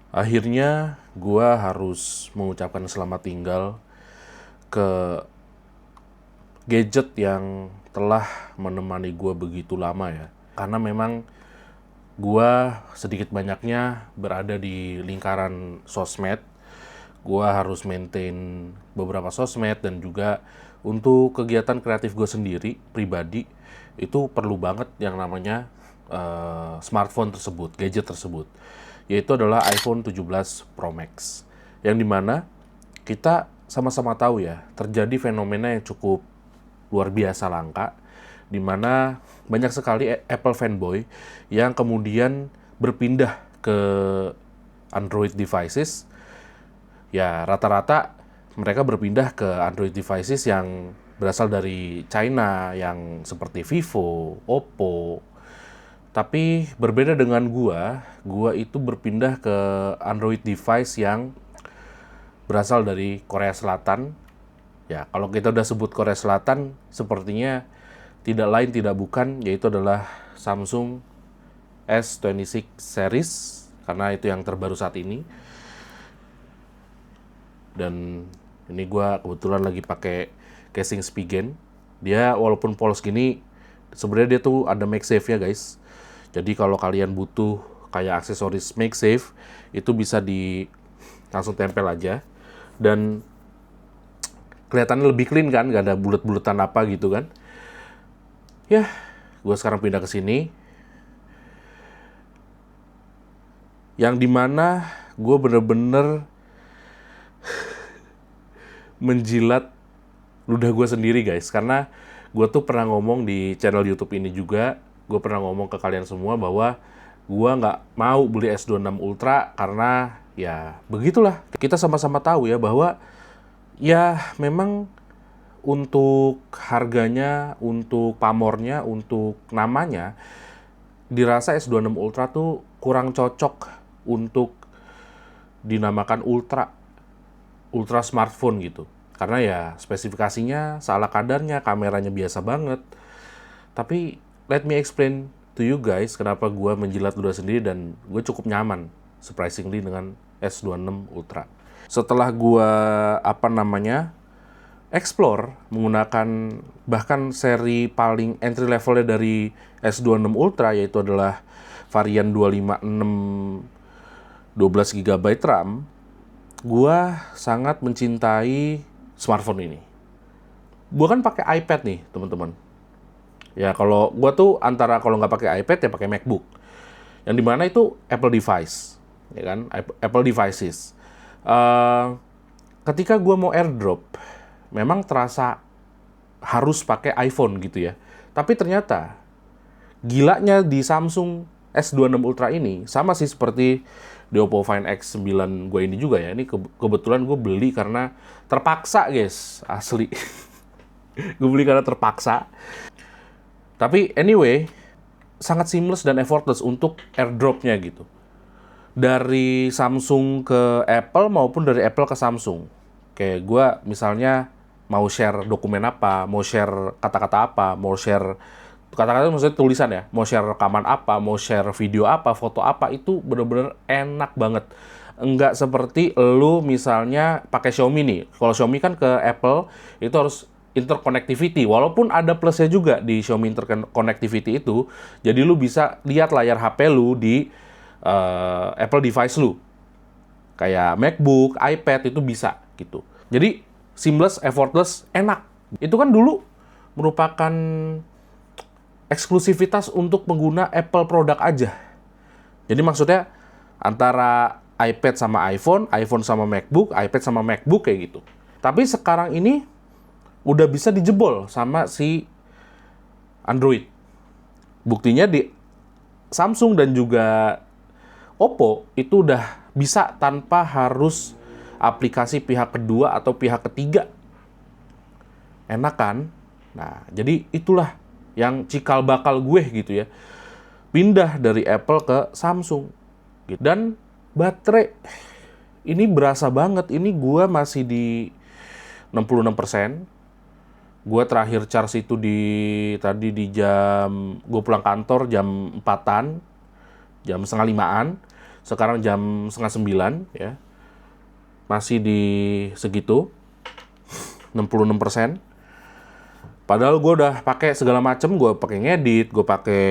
Akhirnya gua harus mengucapkan selamat tinggal ke gadget yang telah menemani gua begitu lama ya. Karena memang gua sedikit banyaknya berada di lingkaran sosmed. Gua harus maintain beberapa sosmed dan juga untuk kegiatan kreatif gue sendiri, pribadi, itu perlu banget yang namanya smartphone tersebut, gadget tersebut. Yaitu adalah iPhone 17 Pro Max. Yang dimana kita sama-sama tahu ya, terjadi fenomena yang cukup luar biasa langka, di mana banyak sekali Apple fanboy yang kemudian berpindah ke Android devices. Ya, rata-rata mereka berpindah ke Android devices yang berasal dari China, yang seperti Vivo, Oppo. Tapi berbeda dengan gua itu berpindah ke Android device yang berasal dari Korea Selatan. Ya, kalau kita udah sebut Korea Selatan, sepertinya tidak lain tidak bukan, yaitu adalah Samsung S26 series, karena itu yang terbaru saat ini. Dan ini gue kebetulan lagi pakai casing Spigen. Dia walaupun polos gini, sebenarnya dia tuh ada MagSafe ya guys. Jadi kalau kalian butuh kayak aksesoris MagSafe, itu bisa langsung tempel aja. Dan kelihatannya lebih clean kan, gak ada bulet-buletan apa gitu kan. Ya, gue sekarang pindah ke sini. Yang dimana gue bener-bener menjilat ludah gue sendiri guys, karena gue tuh pernah ngomong di channel YouTube ini juga, gue pernah ngomong ke kalian semua bahwa gue nggak mau beli S26 Ultra karena ya begitulah, kita sama-sama tahu ya bahwa ya memang untuk harganya, untuk pamornya, untuk namanya, dirasa S26 Ultra tuh kurang cocok untuk dinamakan ultra smartphone gitu. Karena ya spesifikasinya salah kadarnya, kameranya biasa banget. Tapi let me explain to you guys kenapa gue menjilat ludah sendiri dan gue cukup nyaman surprisingly dengan S26 Ultra. Setelah gue explore menggunakan bahkan seri paling entry levelnya dari S26 Ultra, yaitu adalah varian 256 12 GB RAM, gua sangat mencintai smartphone ini. Gua kan pakai iPad nih, teman-teman. Ya kalau gua tuh antara kalau nggak pakai iPad ya pakai MacBook. Yang dimana itu Apple device, ya kan? Apple devices. Eh, Ketika gua mau AirDrop, memang terasa harus pakai iPhone gitu ya. Tapi ternyata gilanya di Samsung S26 Ultra ini sama sih seperti di Oppo Find X9 gue ini juga ya. Ini kebetulan gue beli karena terpaksa guys, asli. Gue beli karena terpaksa. Tapi anyway, sangat seamless dan effortless untuk airdropnya gitu. Dari Samsung ke Apple maupun dari Apple ke Samsung. Kayak gue misalnya mau share dokumen apa, mau share kata-kata apa, mau share kata-kata maksudnya tulisan ya, mau share rekaman apa, mau share video apa, foto apa, itu bener-bener enak banget. Enggak seperti lu misalnya pakai Xiaomi nih. Kalau Xiaomi kan ke Apple itu harus interconnectivity, walaupun ada plusnya juga di Xiaomi interconnectivity itu. Jadi lu bisa lihat layar HP lu di Apple device lu. Kayak MacBook, iPad itu bisa gitu. Jadi seamless, effortless, enak. Itu kan dulu merupakan eksklusivitas untuk pengguna Apple produk aja. Jadi maksudnya antara iPad sama iPhone, iPhone sama MacBook, iPad sama MacBook kayak gitu. Tapi sekarang ini udah bisa dijebol sama si Android. Buktinya di Samsung dan juga Oppo itu udah bisa tanpa harus aplikasi pihak kedua atau pihak ketiga. Enak kan? Nah, jadi itulah yang cikal bakal gue gitu ya. Pindah dari Apple ke Samsung. Dan baterai ini berasa banget. Ini gue masih di 66%. Gue terakhir charge itu tadi di gue pulang kantor jam 4-an, jam setengah 5-an. Sekarang jam 8:30 ya. Masih di segitu, 66%. Padahal gue udah pakai segala macem, gue pakai ngedit, gue pakai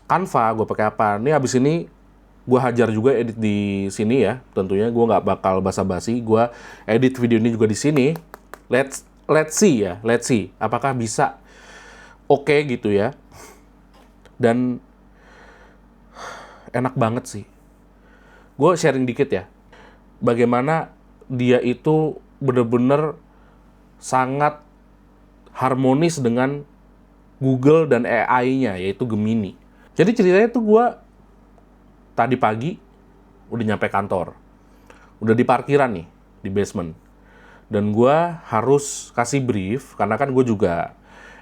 Canva, gue pakai apa. Ini abis ini gue hajar juga edit di sini ya. Tentunya gue nggak bakal basa-basi. Gue edit video ini juga di sini. Let's see ya, let's see. Apakah bisa oke gitu ya. Dan enak banget sih. Gue sharing dikit ya. Bagaimana dia itu bener-bener sangat harmonis dengan Google dan AI-nya, yaitu Gemini. Jadi ceritanya tuh gue tadi pagi udah nyampe kantor. Udah di parkiran nih, di basement. Dan gue harus kasih brief, karena kan gue juga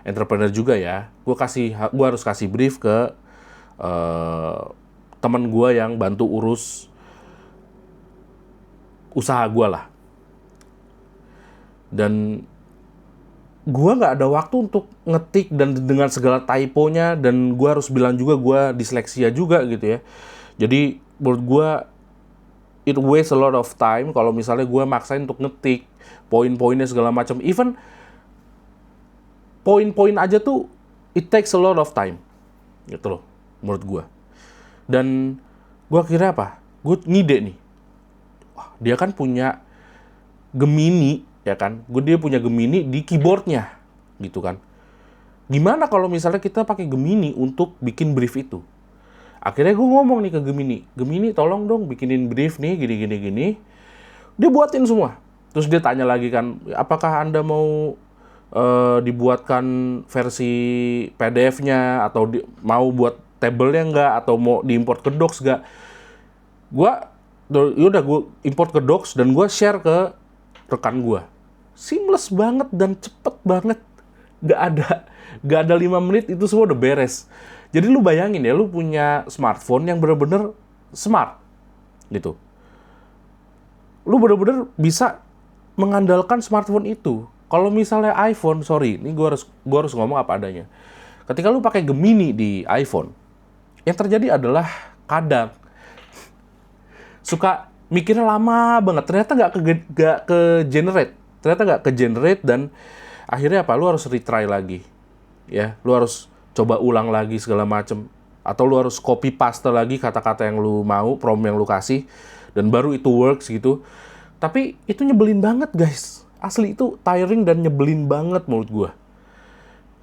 entrepreneur juga ya. Gue harus kasih brief ke teman gue yang bantu urus usaha gue lah. Dan gue nggak ada waktu untuk ngetik dan dengan segala typonya, dan gue harus bilang juga gue disleksia juga gitu ya. Jadi menurut gue it wastes a lot of time kalau misalnya gue maksain untuk ngetik poin-poinnya segala macam. Even poin-poin aja tuh it takes a lot of time gitu loh menurut gue. Dan gue kira apa? Gue ngide nih. Wah, dia kan punya Gemini ya kan, dia punya Gemini di keyboardnya, gitu kan. Gimana kalau misalnya kita pakai Gemini untuk bikin brief itu? Akhirnya gue ngomong nih ke Gemini tolong dong bikinin brief nih, gini. Dia buatin semua. Terus dia tanya lagi kan, apakah Anda mau dibuatkan versi PDF-nya, atau mau buat table-nya nggak, atau mau diimport ke Docs nggak? Yaudah gue import ke Docs dan gue share ke rekan gue. Seamless banget dan cepet banget. Gak ada 5 menit itu semua udah beres. Jadi lu bayangin ya, lu punya smartphone yang bener-bener smart gitu. Lu bener-bener bisa mengandalkan smartphone itu. Kalau misalnya iPhone, sorry, ini gua harus ngomong apa adanya. Ketika lu pakai Gemini di iPhone, yang terjadi adalah kadang suka mikirnya lama banget. Ternyata nggak ke generate dan akhirnya apa? Lu harus retry lagi, ya. Lu harus coba ulang lagi segala macem, atau lu harus copy paste lagi kata-kata yang lu mau, prompt yang lu kasih, dan baru itu works gitu. Tapi itu nyebelin banget guys. Asli itu tiring dan nyebelin banget menurut gua.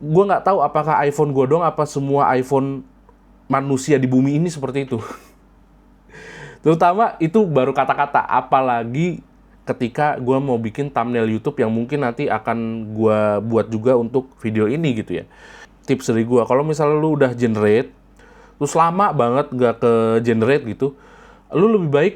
Gua nggak tahu apakah iPhone gua dong, apa semua iPhone manusia di bumi ini seperti itu. Terutama itu baru kata-kata, apalagi ketika gue mau bikin thumbnail YouTube yang mungkin nanti akan gue buat juga untuk video ini gitu ya. Tips dari gue, kalau misalnya lu udah generate, terus lama banget gak ke generate gitu, lu lebih baik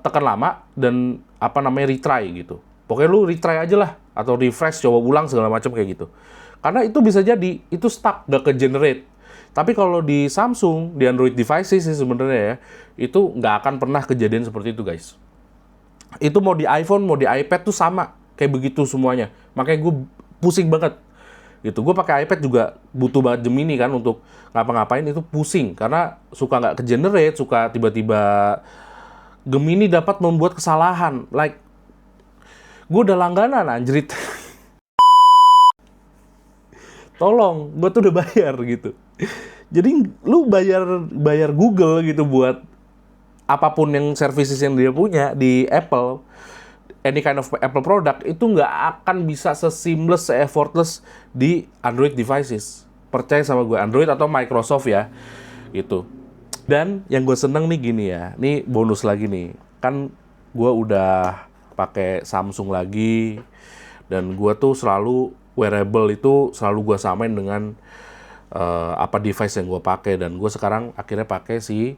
tekan lama dan retry gitu. Pokoknya lu retry aja lah, atau refresh, coba ulang segala macam kayak gitu. Karena itu bisa jadi, itu stuck, gak ke generate. Tapi kalau di Samsung, di Android devices sih sebenarnya ya, itu nggak akan pernah kejadian seperti itu guys. Itu mau di iPhone, mau di iPad tuh sama, kayak begitu semuanya. Makanya gue pusing banget. Gitu. Gue pakai iPad juga butuh banget Gemini kan untuk ngapa-ngapain, itu pusing. Karena suka nggak ke-generate, suka tiba-tiba Gemini dapat membuat kesalahan. Like, gue udah langganan anjrit. Tolong, gue tuh udah bayar gitu. Jadi lu bayar Google gitu buat apapun yang services yang dia punya di Apple, any kind of Apple product, itu nggak akan bisa se-seamless, se-effortless di Android devices. Percaya sama gue, Android atau Microsoft ya, gitu. Dan yang gue seneng nih gini ya, ini bonus lagi nih. Kan gue udah pakai Samsung lagi, dan gue tuh selalu wearable itu selalu gue samain dengan apa device yang gue pakai, dan gue sekarang akhirnya pakai si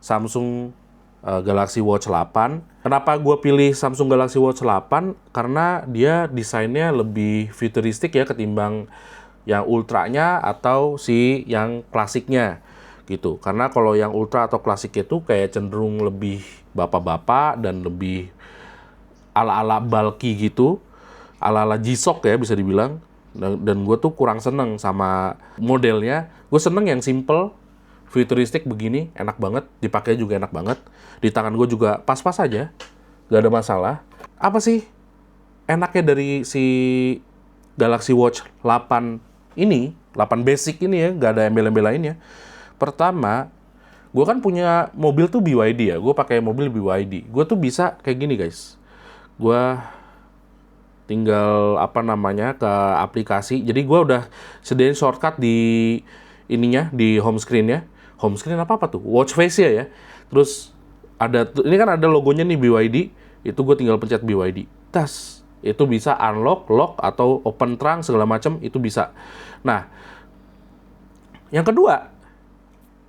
Samsung Galaxy Watch 8. Kenapa gue pilih Samsung Galaxy Watch 8? Karena dia desainnya lebih futuristik ya ketimbang yang ultranya atau si yang klasiknya gitu. Karena kalau yang ultra atau klasik itu kayak cenderung lebih bapak-bapak dan lebih ala-ala bulky gitu, ala-ala G-Shock ya bisa dibilang. Dan gue tuh kurang seneng sama modelnya. Gue seneng yang simple, futuristik begini, enak banget, dipakai juga enak banget. Di tangan gue juga pas-pas aja, gak ada masalah. Apa sih enaknya dari si Galaxy Watch 8 ini, 8 basic ini ya, gak ada embel-embel lainnya. Pertama, gue kan punya mobil tuh BYD ya, gue pakai mobil BYD. Gue tuh bisa kayak gini guys, gue tinggal ke aplikasi. Jadi gue udah sediain shortcut di ininya, di home screen-nya. Home screen apa tuh? Watch face ya. Terus ini kan ada logonya nih BYD. Itu gue tinggal pencet BYD. Tas. Itu bisa unlock, lock, atau open trunk, segala macam itu bisa. Nah, yang kedua,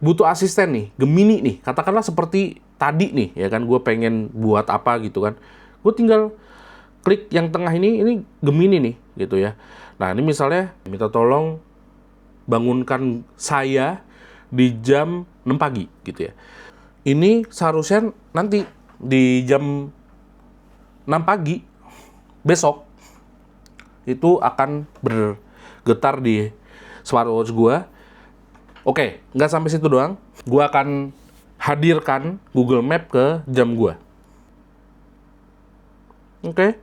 butuh asisten nih, Gemini nih. Katakanlah seperti tadi nih, ya kan, gue pengen buat apa gitu kan. Gue tinggal klik yang tengah ini Gemini nih, gitu ya. Nah, ini misalnya minta tolong bangunkan saya di jam 6 pagi, gitu ya. Ini seharusnya nanti di jam 6 pagi, besok, itu akan bergetar di smartwatch gue. Oke, nggak sampai situ doang. Gue akan hadirkan Google Map ke jam gue. Oke.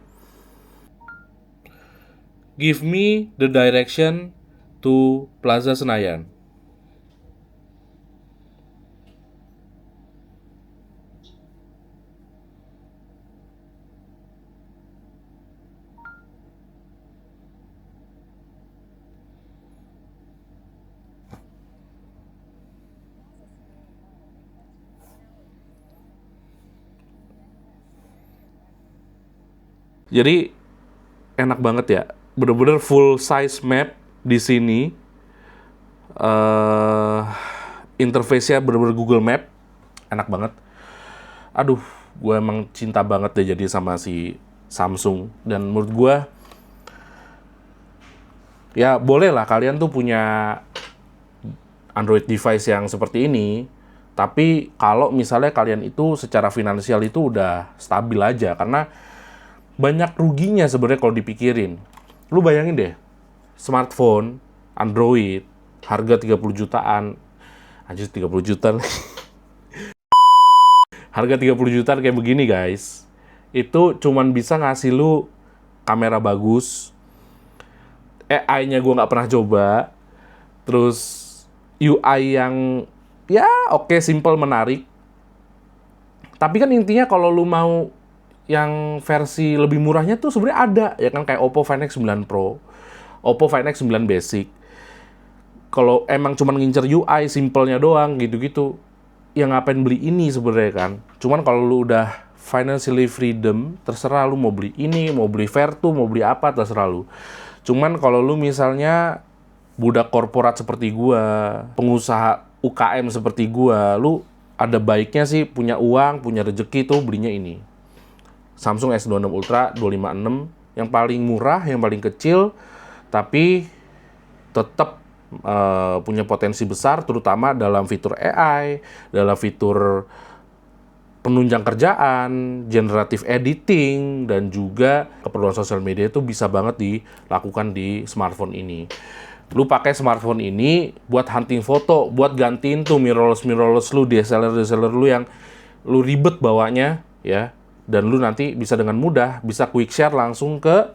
Give me the direction to Plaza Senayan. Jadi enak banget ya, bener-bener full size map di sini. Interface-nya bener-bener Google Map, enak banget. Aduh, gue emang cinta banget deh jadi sama si Samsung. Dan menurut gue, ya boleh lah kalian tuh punya Android device yang seperti ini. Tapi kalau misalnya kalian itu secara finansial itu udah stabil aja, karena banyak ruginya sebenarnya kalau dipikirin. Lu bayangin deh, smartphone, Android, harga 30 jutaan. Anjir, 30 juta. Harga 30 jutaan kayak begini guys. Itu cuman bisa ngasih lu kamera bagus. AI-nya gue nggak pernah coba. Terus UI yang ya oke, simple, menarik. Tapi kan intinya kalau lu mau yang versi lebih murahnya tuh sebenarnya ada, ya kan, kayak Oppo Find X9 Pro, Oppo Find X9 Basic. Kalau emang cuma ngincer UI simpelnya doang gitu-gitu, ya ngapain beli ini sebenarnya kan. Cuman kalau lu udah financially freedom, terserah lu mau beli ini, mau beli Vertu, mau beli apa, terserah lu. Cuman kalau lu misalnya budak korporat seperti gua, pengusaha UKM seperti gua, lu ada baiknya sih punya uang, punya rezeki tuh belinya ini. Samsung S26 Ultra 256, yang paling murah, yang paling kecil, tapi tetap punya potensi besar, terutama dalam fitur AI, dalam fitur penunjang kerjaan, generative editing, dan juga keperluan sosial media itu bisa banget dilakukan di smartphone ini. Lu pakai smartphone ini buat hunting foto, buat gantiin tuh mirrorless lu, DSLR lu yang lu ribet bawanya, ya. Dan lu nanti bisa dengan mudah, bisa quick share langsung ke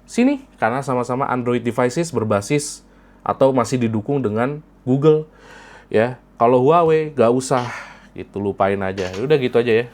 sini. Karena sama-sama Android devices berbasis atau masih didukung dengan Google. Ya, kalau Huawei, gak usah. Itu lupain aja. Udah gitu aja ya.